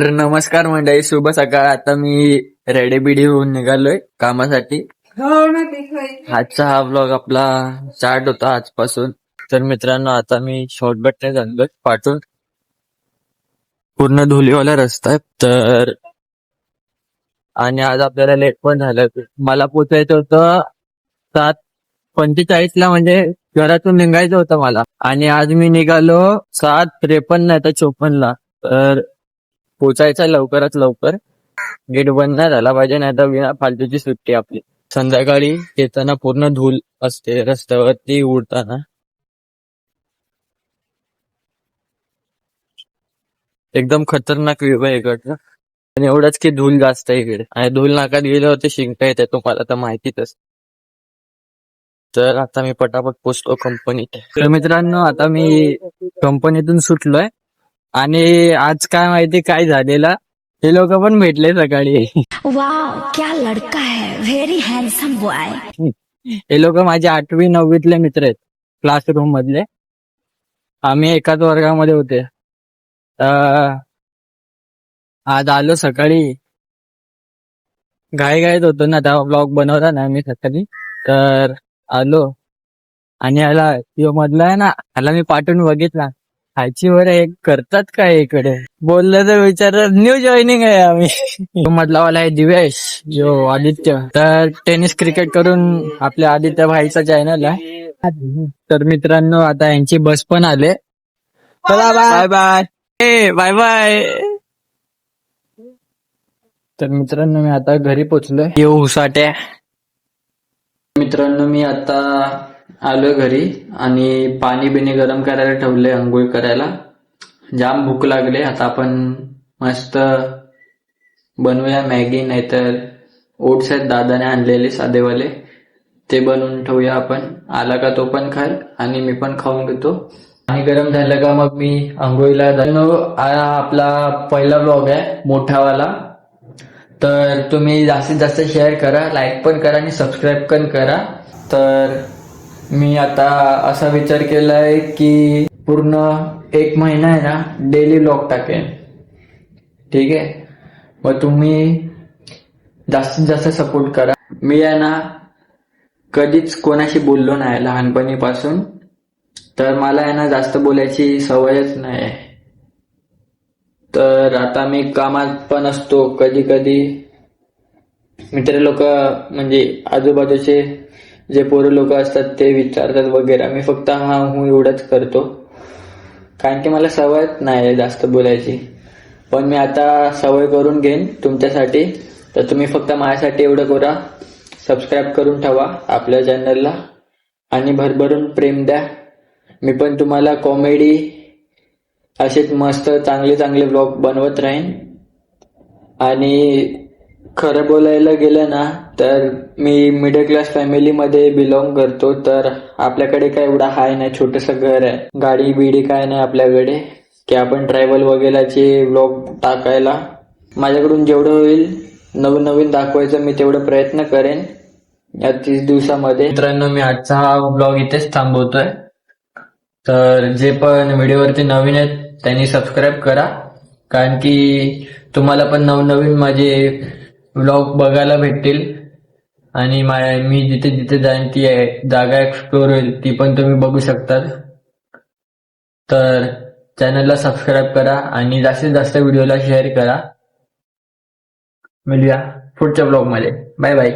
तर नमस्कार मंडळी, शुभ सकाळ. आता मी रेडी बिडी होऊन निघालोय कामासाठी. आजचा हा ब्लॉग आपला स्टार्ट होता आजपासून. तर मित्रांनो, आता मी शॉर्टकटने झालोय पाठवून. पूर्ण धुलीवाला रस्ता आहे. तर आणि आज आपल्याला लेट पण झालं. मला पोचायचं होतं 7:45 म्हणजे घरातून निघायचं होतं मला. आणि आज मी निघालो 7:53 नाही तर 54. तर पोचायचं लवकरात लवकर. गेट बंद नाही झाला पाहिजे, नाही तर विना फालतूची सुट्टी आपली. संध्याकाळी येताना पूर्ण धूल असते रस्त्यावरती उडताना. एकदम खतरनाक व्ह्यू आहे इकडचा. आणि एवढंच की धूल जास्त आहे इकडे, आणि धूल नाकात गेल्यावरती शिंकता येते, तुम्हाला तर माहितीच. तर आता मी पटापट पोचतो कंपनीत. तर मित्रांनो, आता मी कंपनीतून सुटलोय. आणि आज काय माहिती काय झालेलं, हे लोक पण भेटले सकाळी. वाव, क्या लड़का है, व्हेरी हँडसम बॉय. हे लोक माझे 8वी 9वीतले मित्र आहेत, क्लासरूम मधले. आम्ही एकाच वर्गामध्ये होते. आज आलो सकाळी, घाईत होतो ना, तेव्हा ब्लॉग बनवला ना मी सकाळी. तर आलो आणि याला यो मधला आहे ना, याला मी पाठवून बघितला. खायची वर एक करतात काय इकडे, बोललं तर विचार न्यू जॉईनिंग आहे आम्ही. तो मधलावाला आहे दिवेश, जो आदित्य. तर टेनिस क्रिकेट करून आपल्या आदित्य भाईचा चॅनल आहे. तर मित्रांनो, आता यांची बस पण आले. चला बाय बाय, बाय बाय. तर मित्रांनो, मी आता घरी पोचलोय. येऊ हुसाट्या. मित्रांनो, मी आता आलोय घरी आणि पाणी बिणी गरम करायला ठेवले, आंघोळ करायला. जाम भूक लागले. आता आपण मस्त बनवूया मॅगी, नाहीतर ओट्स आहेत दादाने आणलेले साधेवाले, ते बनवून ठेवूया आपण. आला का तो पण खाल आणि मी पण खाऊन घेतो. पाणी गरम झालं का मग मी आंघोळीला जातो. हा आपला पहिला ब्लॉग आहे मोठावाला. तर तुम्ही जास्तीत जास्त शेअर करा, लाईक पण करा आणि सबस्क्राईब पण करा. तर मी आता असा विचार केलाय की पूर्ण 1 महिना आहे ना डेली ब्लॉग टाकेन. ठीक आहे, मग तुम्ही जास्तीत जास्त सपोर्ट करा. मी आहे ना कधीच कोणाशी बोललो नाही लहानपणीपासून. तर मला आहे ना जास्त बोलायची सवयच नाही. तर आता मी कामात पण असतो, कधी कधी मित्र लोक म्हणजे आजूबाजूचे जे पोरं लोक असतात ते विचारतात वगैरे, मी फक्त हा हूं एवढंच करतो, कारण की मला सवयच नाही जास्त बोलायची. पण मी आता सवय करून घेईन तुमच्यासाठी. तर तुम्ही फक्त माझ्यासाठी एवढं करा, सबस्क्राईब करून ठेवा आपल्या चॅनलला आणि भरभरून प्रेम द्या. मी पण तुम्हाला कॉमेडी असेच मस्त चांगले चांगले ब्लॉग बनवत राहीन. आणि खरं बोलायला गेलं ना तर मी मिडल क्लास फॅमिलीमध्ये बिलॉंग करतो. तर आपल्याकडे काय एवढा हाय नाही, छोटंसं घर आहे, गाडी बिडी काय नाही आपल्याकडे की आपण ट्रॅव्हल वगैरेचे ब्लॉग टाकायला. माझ्याकडून जेवढं होईल नवीन नवीन दाखवायचं मी तेवढं प्रयत्न करेन या 30 दिवसामध्ये. मित्रांनो, मी आजचा हा ब्लॉग इथेच थांबवतोय. तर जे पण व्हिडिओवरती नवीन आहेत त्यांनी सबस्क्राईब करा, कारण की तुम्हाला पण नवनवीन माझे व्लॉग बघायला भेटतील. आणि मी जिथे जिथे जाईन ती जागा एक्सप्लोर होईल, ती पण तुम्ही बघू शकतात. तर चॅनलला सबस्क्राईब करा आणि जास्तीत जास्त व्हिडिओला शेअर करा. मिळूया पुढच्या ब्लॉगमध्ये. Bye bye.